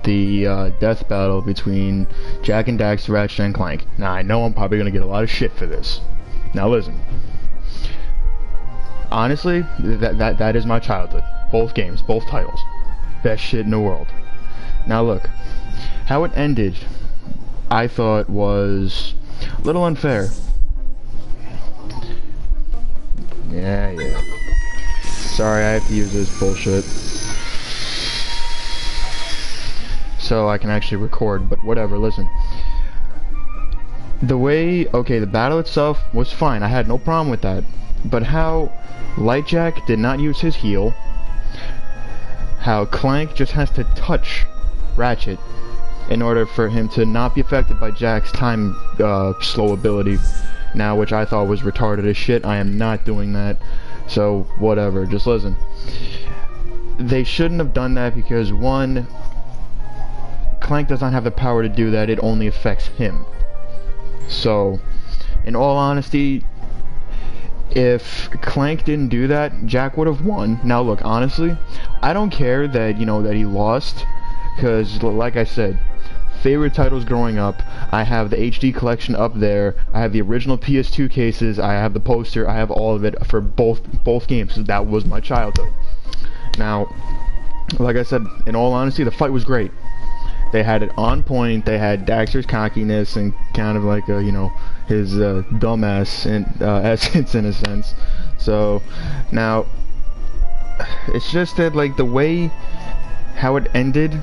the death battle between Jack and Daxter, Ratchet and Clank. Now I know I'm probably gonna get a lot of shit for this. Now listen. Honestly, that is my childhood. Both games, both titles. Best shit in the world. Now look, how it ended, I thought was a little unfair. Yeah. Sorry, I have to use this bullshit. So I can actually record, but whatever, listen. Okay, the battle itself was fine. I had no problem with that. But how Lightjack did not use his heal, how Clank just has to touch Ratchet in order for him to not be affected by Jack's time slow ability, now, which I thought was retarded as shit. I am not doing that, so whatever, just listen. They shouldn't have done that because, one, Clank does not have the power to do that, it only affects him. So, in all honesty, if Clank didn't do that, Jack would have won. Now look, honestly, I don't care that, that he lost, because, like I said, favorite titles growing up, I have the HD collection up there, I have the original PS2 cases, I have the poster, I have all of it for both games, so that was my childhood. Now, like I said, in all honesty, the fight was great. They had it on point, they had Daxter's cockiness and kind of like, his dumbass essence in a sense. So, now, it's just that, like, the way how it ended,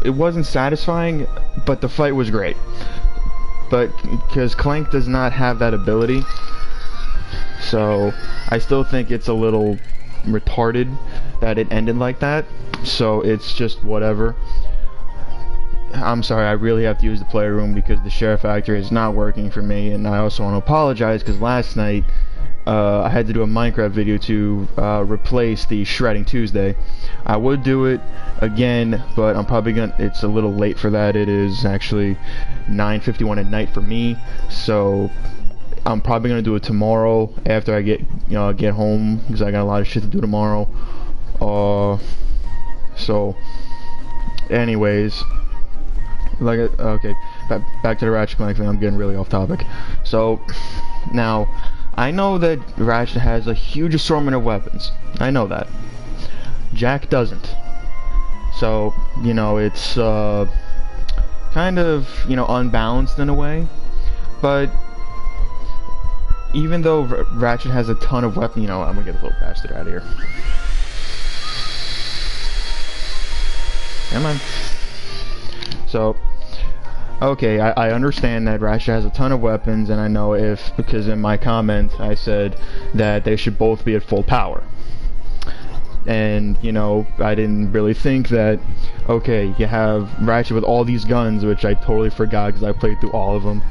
it wasn't satisfying, but the fight was great. But, because Clank does not have that ability, so I still think it's a little retarded that it ended like that, so it's just whatever. I'm sorry, I really have to use the player room because the share factor is not working for me, and I also want to apologize because last night I had to do a Minecraft video to replace the Shredding Tuesday. I would do it again, but I'm probably gonna, it's a little late for that. It is actually 9:51 at night for me, so I'm probably gonna do it tomorrow after I get home because I got a lot of shit to do tomorrow. So anyways, okay, back to the Ratchet Clank thing. I'm getting really off topic. So now, I know that Ratchet has a huge assortment of weapons. I know that. Jack doesn't. So, it's kind of, unbalanced in a way. But even though Ratchet has a ton of weapons, I'm gonna get the little bastard out of here. Come on. So, okay, I understand that Ratchet has a ton of weapons, and I know because in my comment I said that they should both be at full power. And, I didn't really think that, okay, you have Ratchet with all these guns, which I totally forgot because I played through all of them.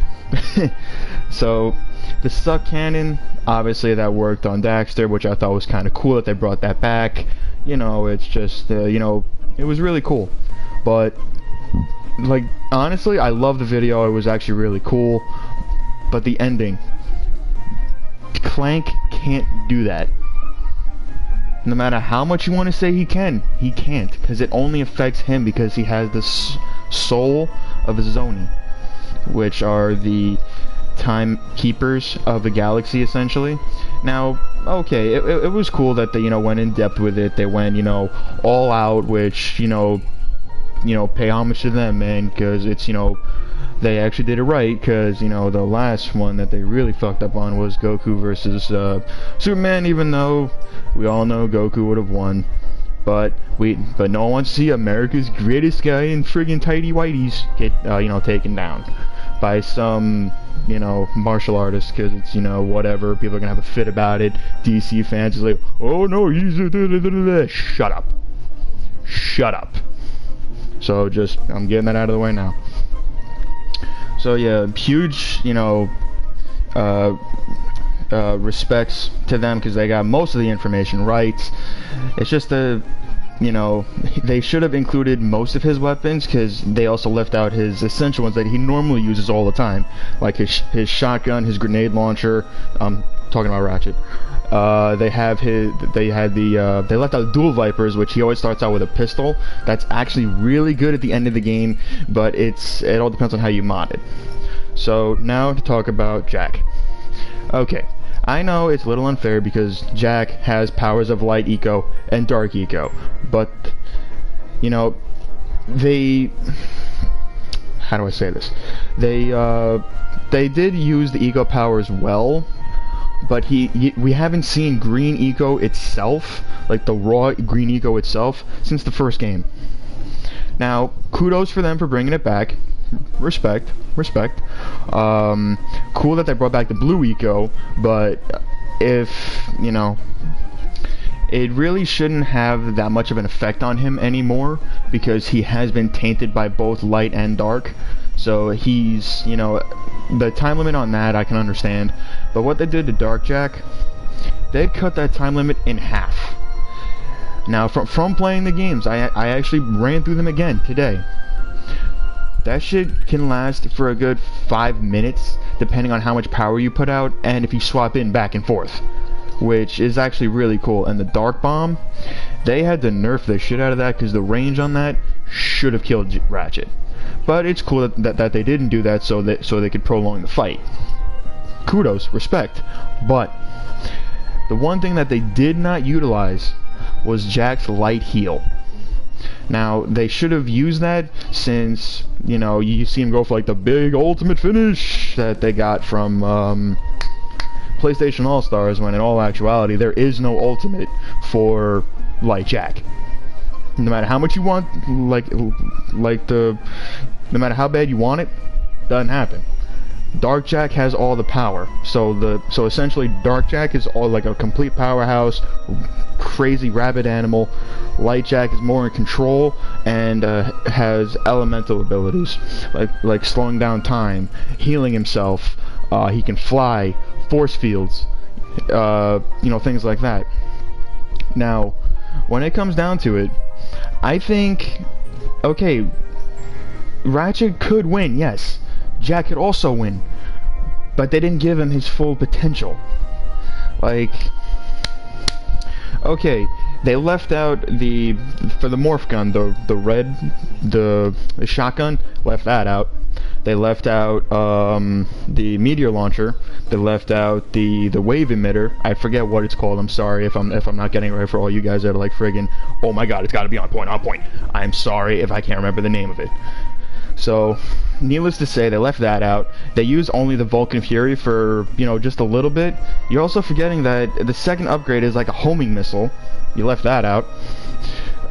So, the suck cannon, obviously that worked on Daxter, which I thought was kind of cool that they brought that back. It's just, it was really cool. But, like, honestly, I love the video, it was actually really cool, but the ending, Clank can't do that. No matter how much you want to say he can, he can't, because it only affects him because he has the soul of Zoni, which are the timekeepers of the galaxy, essentially. Now, okay, it was cool that they, went in depth with it, they went, all out, which, pay homage to them, man, because it's, they actually did it right, because, the last one that they really fucked up on was Goku versus Superman, even though we all know Goku would have won. But no one wants to see America's greatest guy in friggin' tighty whities get, taken down by some, martial artist, because it's, whatever, people are gonna have a fit about it. DC fans is like, oh no, he's shut up. Shut up. So just, I'm getting that out of the way now. So yeah, huge, respects to them because they got most of the information right. It's just you know, they should have included most of his weapons, because they also left out his essential ones that he normally uses all the time, like his shotgun, his grenade launcher. Talking about Ratchet. They left out dual vipers, which he always starts out with a pistol. That's actually really good at the end of the game, but it all depends on how you mod it. So now to talk about Jack. Okay, I know it's a little unfair because Jack has powers of light eco and dark eco, but you know, how do I say this? They did use the eco powers well, but we haven't seen green eco itself, like the raw green eco itself, since the first game. Now, kudos for them for bringing it back. Respect. Cool that they brought back the blue eco, but if, you know, it really shouldn't have that much of an effect on him anymore, because he has been tainted by both light and dark. So he's, you know, the time limit on that I can understand, but what they did to Dark Jack, they cut that time limit in half. Now, from playing the games, I actually ran through them again today. That shit can last for a good 5 minutes, depending on how much power you put out, and if you swap in back and forth, which is actually really cool. And the Dark Bomb, they had to nerf the shit out of that, because the range on that should have killed Ratchet. But it's cool that they didn't do that, so they could prolong the fight. Kudos, respect. But the one thing that they did not utilize was Jack's light heal. Now, they should have used that, since, you know, you see him go for like the big ultimate finish that they got from PlayStation All-Stars, when in all actuality there is no ultimate for Light Jack. No matter how much you want, no matter how bad you want it, doesn't happen. Dark Jack has all the power, so essentially Dark Jack is all like a complete powerhouse, crazy rabid animal. Light Jack is more in control and has elemental abilities like slowing down time, healing himself. He can fly, force fields, you know, things like that. Now, when it comes down to it, I think, okay, Ratchet could win, yes. Jack could also win, but they didn't give him his full potential. Like, okay, they left out for the morph gun, the shotgun, left that out. They left out the meteor launcher. They left out the wave emitter. I forget what it's called. I'm sorry if I'm not getting it right for all you guys that are like friggin', oh my god, it's got to be on point. I'm sorry if I can't remember the name of it. So, needless to say, they left that out. They used only the Vulcan Fury for, you know, just a little bit. You're also forgetting that the second upgrade is like a homing missile. You left that out.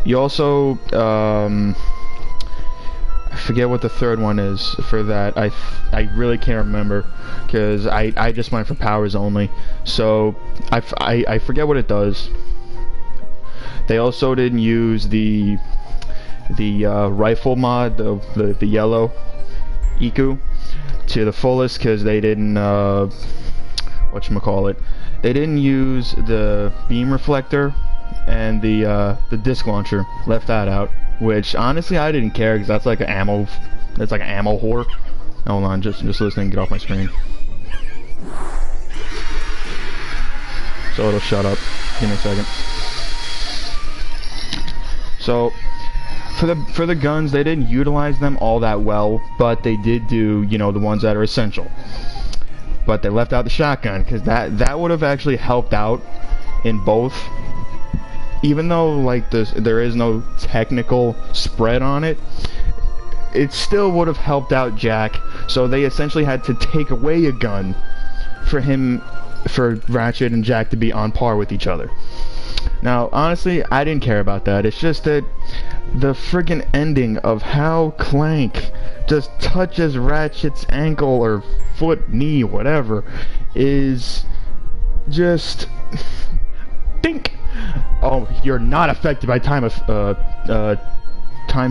You also, I forget what the third one is for that. I really can't remember, because I just went for powers only. So, I forget what it does. They also didn't use the rifle mod, the yellow EQ to the fullest, because they didn't whatchamacallit, they didn't use the beam reflector and the disc launcher. Left that out, which honestly I didn't care, because that's like an ammo whore. Hold on, just listening, get off my screen so it'll shut up. Give me a second. So for the guns, they didn't utilize them all that well, but they did do, you know, the ones that are essential. But they left out the shotgun, because that would have actually helped out in both. Even though like there is no technical spread on it, it still would have helped out Jack. So they essentially had to take away a gun for Ratchet and Jack to be on par with each other. Now, honestly, I didn't care about that. It's just that the friggin' ending of how Clank just touches Ratchet's ankle or foot, knee, whatever, is just dink. Oh, you're not affected by time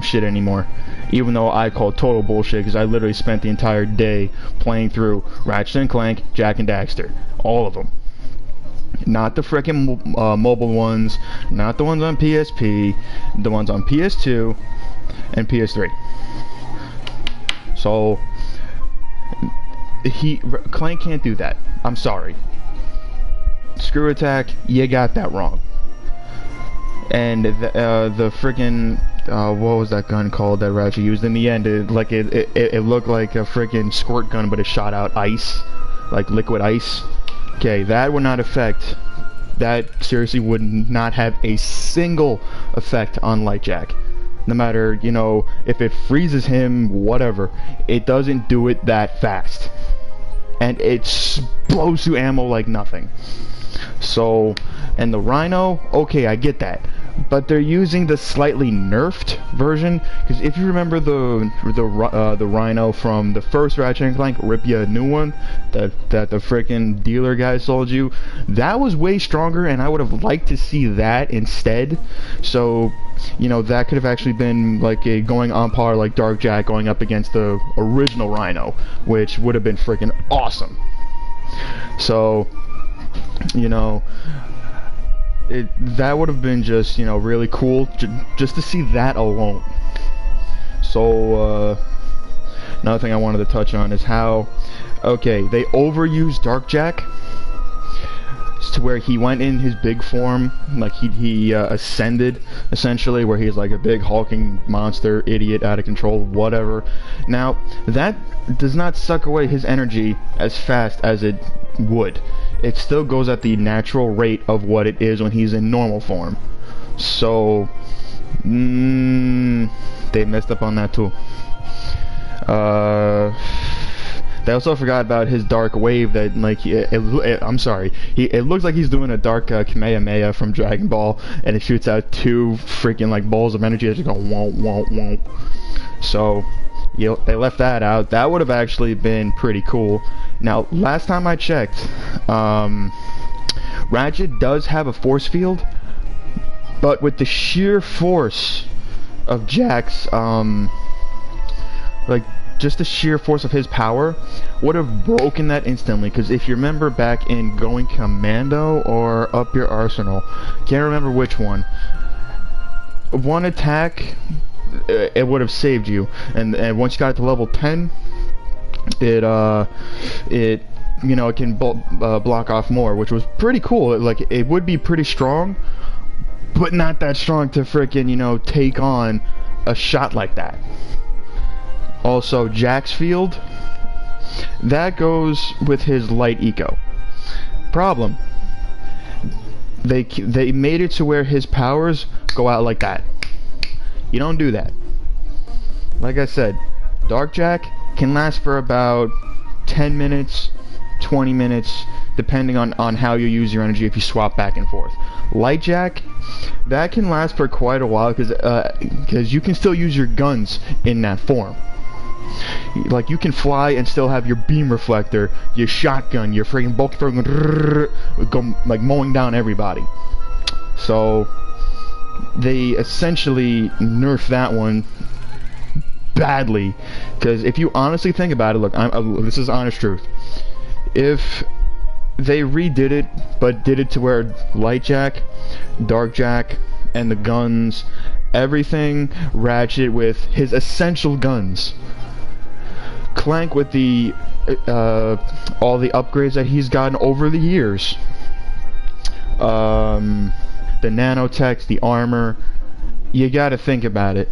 shit anymore. Even though I call total bullshit, because I literally spent the entire day playing through Ratchet and Clank, Jack and Daxter, all of them. Not the frickin' mobile ones, not the ones on PSP, the ones on PS2 and PS3. So Clank can't do that. I'm sorry. Screw attack, you got that wrong. And the frickin' what was that gun called that Ratchet used in the end? It looked like a frickin' squirt gun, but it shot out ice, like liquid ice. Okay, that would not affect. That seriously would not have a single effect on Lightjack. No matter, you know, if it freezes him, whatever, it doesn't do it that fast. And it blows through ammo like nothing. So, and the Rhino, okay, I get that. But they're using the slightly nerfed version, because if you remember the Rhino from the first Ratchet and Clank, rip you a new one that the frickin' dealer guy sold you, that was way stronger, and I would have liked to see that instead. So, you know, that could have actually been like a going on par like Dark Jack going up against the original Rhino, which would have been frickin' awesome. So, you know, that would have been just, you know, really cool just to see that alone. So another thing I wanted to touch on is how, okay, they overused Dark Jack to where he went in his big form, like he ascended essentially, where he's like a big hulking monster, idiot, out of control, whatever. Now that does not suck away his energy as fast as it would. It still goes at the natural rate of what it is when he's in normal form. So they messed up on that too. They also forgot about his dark wave that, like, I'm sorry, it looks like he's doing a dark Kamehameha from Dragon Ball, and it shoots out two freaking like balls of energy that just go won't won't. So they left that out. That would have actually been pretty cool. Now, last time I checked, Ratchet does have a force field, but with the sheer force of Jack's, like, just the sheer force of his power would have broken that instantly. Because if you remember back in Going Commando or Up Your Arsenal, can't remember which one attack, it would have saved you, and once you got to level 10, it you know, it can block off more, which was pretty cool. Like, it would be pretty strong, but not that strong to frickin', you know, take on a shot like that. Also, Jack's field, that goes with his light eco. Problem, they made it to where his powers go out like that. You don't do that. Like I said, Dark Jack can last for about 10 minutes, 20 minutes, depending on how you use your energy if you swap back and forth. Light Jack, that can last for quite a while because you can still use your guns in that form. Like, you can fly and still have your beam reflector, your shotgun, your freaking bulky throw, go like mowing down everybody. So they essentially nerfed that one badly, because if you honestly think about it, look, this is honest truth. If they redid it, but did it to where Light Jack, Dark Jack, and the guns, everything, Ratchet with his essential guns, Clank with the all the upgrades that he's gotten over the years, the nanotechs, the armor, you gotta think about it.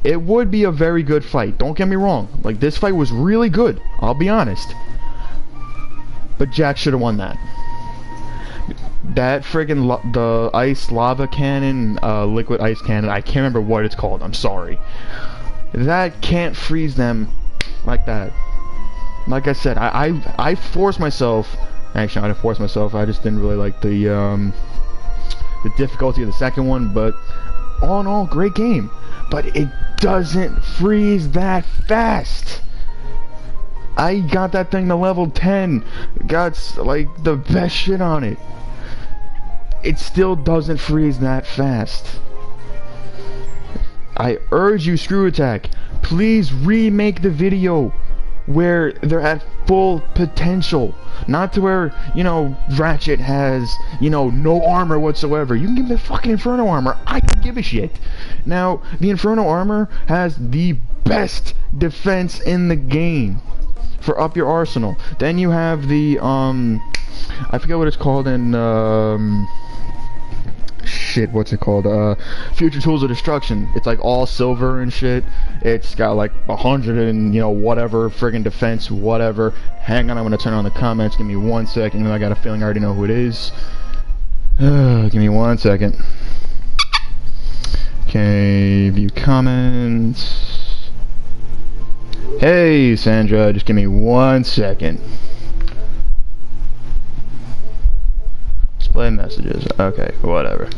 It would be a very good fight, don't get me wrong. Like, this fight was really good, I'll be honest. But Jack should have won that. That friggin' the ice lava cannon, liquid ice cannon, I can't remember what it's called, I'm sorry. That can't freeze them like that. Like I said, I forced myself. Actually, I didn't force myself. I just didn't really like the difficulty of the second one. But all in all, great game. But it doesn't freeze that fast. I got that thing to level 10. Got like the best shit on it. It still doesn't freeze that fast. I urge you, Screw Attack, please remake the video where they're at full potential. Not to where, you know, Ratchet has, you know, no armor whatsoever. You can give me the fucking Inferno armor. I don't give a shit. Now, the Inferno armor has the best defense in the game for up your arsenal. Then you have the, I forget what it's called in, shit, what's it called? Future Tools of Destruction. It's like all silver and shit. It's got like 100 and, you know, whatever, friggin' defense, whatever. Hang on, I'm gonna turn on the comments. Give me 1 second. I got a feeling I already know who it is. Give me 1 second. Okay, view comments. Hey, Sandra, just give me 1 second. Display messages. Okay, whatever.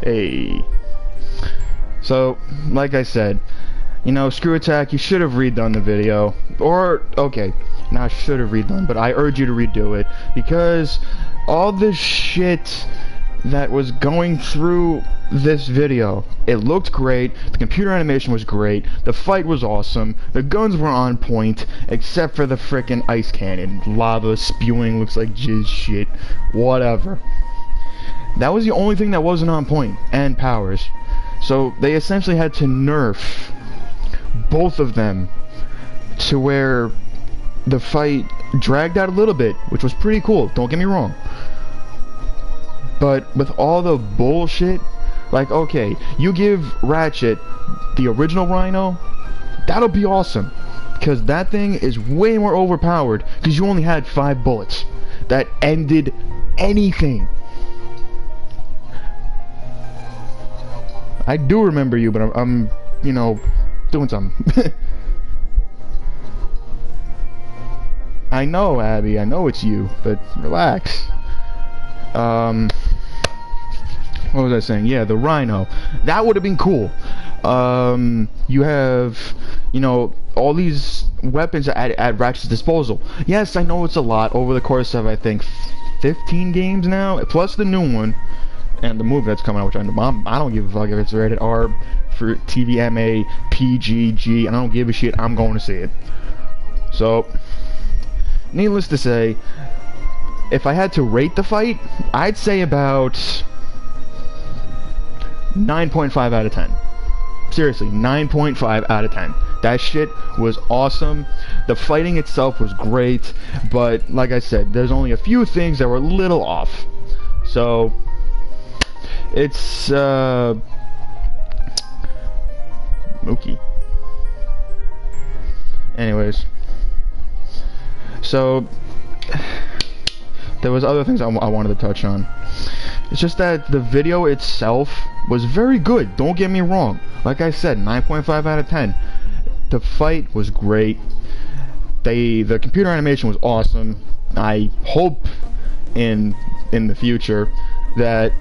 Hey. So, like I said, you know, Screw Attack, you should have redone the video. Or, okay, not should have redone, but I urge you to redo it. Because all this shit that was going through this video, it looked great, the computer animation was great, the fight was awesome, the guns were on point, except for the frickin' ice cannon. Lava spewing, looks like jizz shit, whatever. That was the only thing that wasn't on point, and powers. So they essentially had to nerf both of them to where the fight dragged out a little bit, which was pretty cool, don't get me wrong. But with all the bullshit, like, okay, you give Ratchet the original Rhino, that'll be awesome. Because that thing is way more overpowered, because you only had 5 bullets. That ended anything. I do remember you, but I'm you know, doing something. I know, Abby, I know it's you, but relax. What was I saying? Yeah, the Rhino. That would have been cool. You have, you know, all these weapons at Ratchet's disposal. Yes, I know it's a lot over the course of, I think, 15 games now, plus the new one, and the movie that's coming out, which I don't give a fuck if it's rated R for TVMA, PG, G, and I don't give a shit, I'm going to see it. So, needless to say, if I had to rate the fight, I'd say about 9.5 out of 10. Seriously, 9.5 out of 10. That shit was awesome. The fighting itself was great, but like I said, there's only a few things that were a little off. So, it's, Mookie. Anyways. So, there was other things I wanted to touch on. It's just that the video itself was very good, don't get me wrong. Like I said, 9.5 out of 10. The fight was great. The computer animation was awesome. I hope in the future that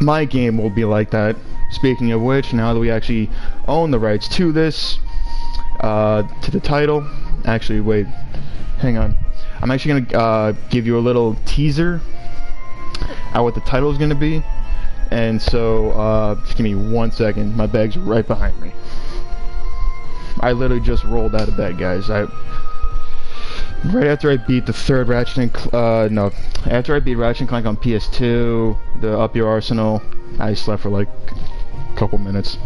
my game will be like that. Speaking of which, now that we actually own the rights to this, to the title, actually, wait, hang on. I'm actually gonna give you a little teaser at what the title is gonna be, and so just give me 1 second. My bag's right behind me. I literally just rolled out of bed, guys. Right after I beat the third Ratchet and after I beat Ratchet and Clank on PS2, the Up Your Arsenal, I slept for like a couple minutes.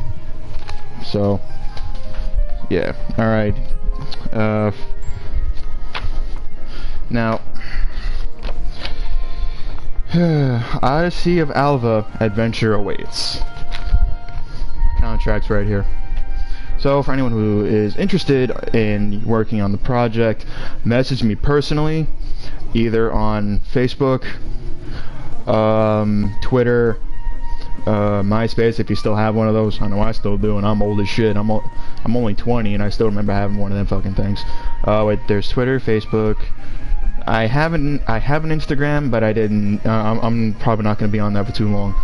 So, yeah. All right. Now, Odyssey of Alva adventure awaits. Contracts right here. So for anyone who is interested in working on the project, message me personally, either on Facebook, Twitter, MySpace if you still have one of those. I know I still do, and I'm old as shit. I'm only 20 and I still remember having one of them fucking things. Wait, there's Twitter, Facebook. I have an Instagram, but I didn't. I'm probably not going to be on that for too long.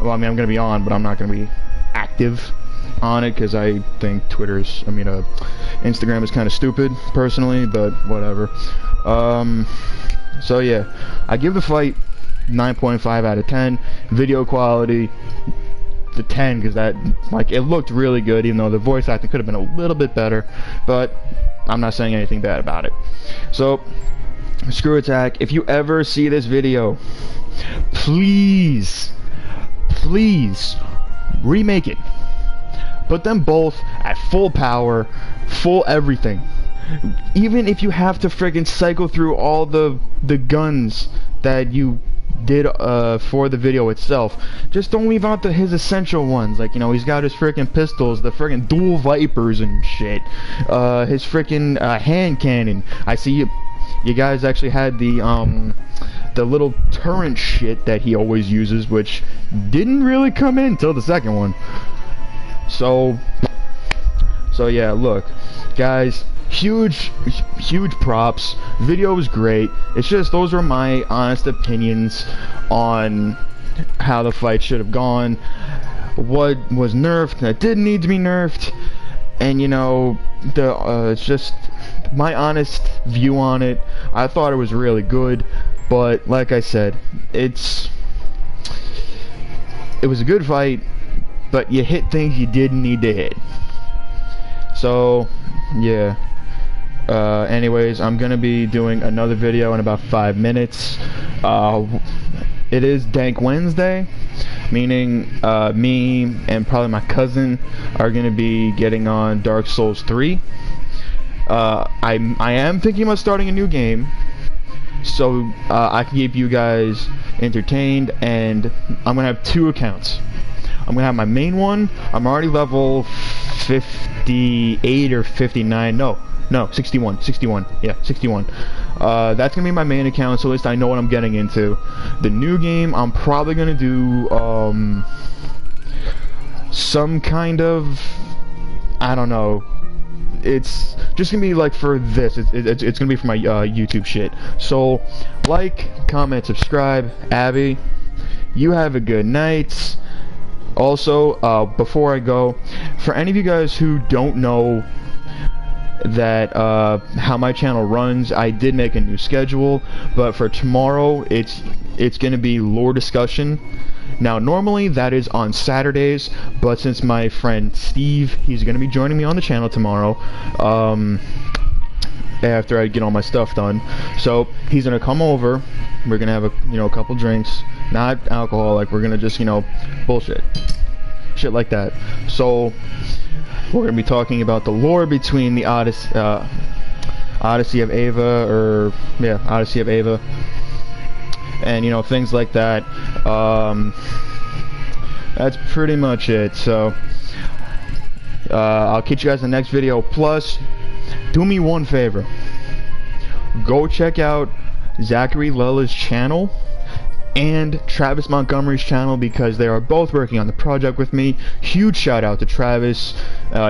Well, I mean, I'm going to be on, but I'm not going to be active on it because I think Instagram is kind of stupid personally, but whatever. So yeah, I give the fight 9.5 out of 10. Video quality, the 10 because that, like, it looked really good, even though the voice acting could have been a little bit better, but I'm not saying anything bad about it. So, Screw Attack, if you ever see this video, please remake it. Put them both at full power, full everything. Even if you have to friggin' cycle through all the guns that you did for the video itself, just don't leave out his essential ones. Like, you know, he's got his freaking pistols, the freaking dual Vipers and shit, his freaking hand cannon. I see you guys actually had the little turret shit that he always uses, which didn't really come in until the second one. So yeah, look, guys, huge props. Video was great. It's just, those are my honest opinions on how the fight should have gone, what was nerfed that didn't need to be nerfed, and, you know, it's just my honest view on it. I thought it was really good, but like I said, it was a good fight, but you hit things you didn't need to hit. So yeah, anyways, I'm gonna be doing another video in about 5 minutes. It is Dank Wednesday, meaning me and probably my cousin are gonna be getting on Dark Souls 3. I am thinking about starting a new game, so I can keep you guys entertained, and I'm gonna have 2 accounts. I'm gonna have my main one. I'm already level 58 or 59. No, 61. Yeah, 61. That's gonna be my main account, so at least I know what I'm getting into. The new game, I'm probably gonna do some kind of, I don't know. It's just gonna be like for this. It's gonna be for my YouTube shit. So, like, comment, subscribe. Abby, you have a good night. Also, before I go, for any of you guys who don't know that how my channel runs, I did make a new schedule, but for tomorrow it's gonna be lore discussion. Now normally that is on Saturdays, but since my friend Steve, he's gonna be joining me on the channel tomorrow, after I get all my stuff done, so he's gonna come over. We're gonna have a couple drinks, not alcohol, like we're gonna just bullshit, shit like that. So we're gonna be talking about the lore between the Odyssey of Ava, Odyssey of Ava, and things like that. That's pretty much it. So I'll catch you guys in the next video. Plus, do me one favor, go check out Zachary Lella's channel and Travis Montgomery's channel, because they are both working on the project with me. Huge shout out to Travis.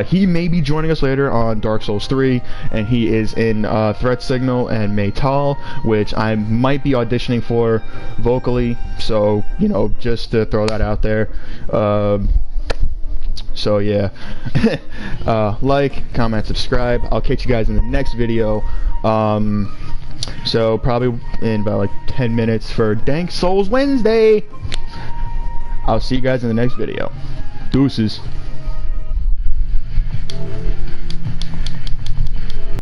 He may be joining us later on Dark Souls 3, and he is in Threat Signal and Maytal, which I might be auditioning for vocally, so just to throw that out there. So yeah, like, comment, subscribe. I'll catch you guys in the next video. So probably in about like 10 minutes for Dank Souls Wednesday. I'll see you guys in the next video. Deuces.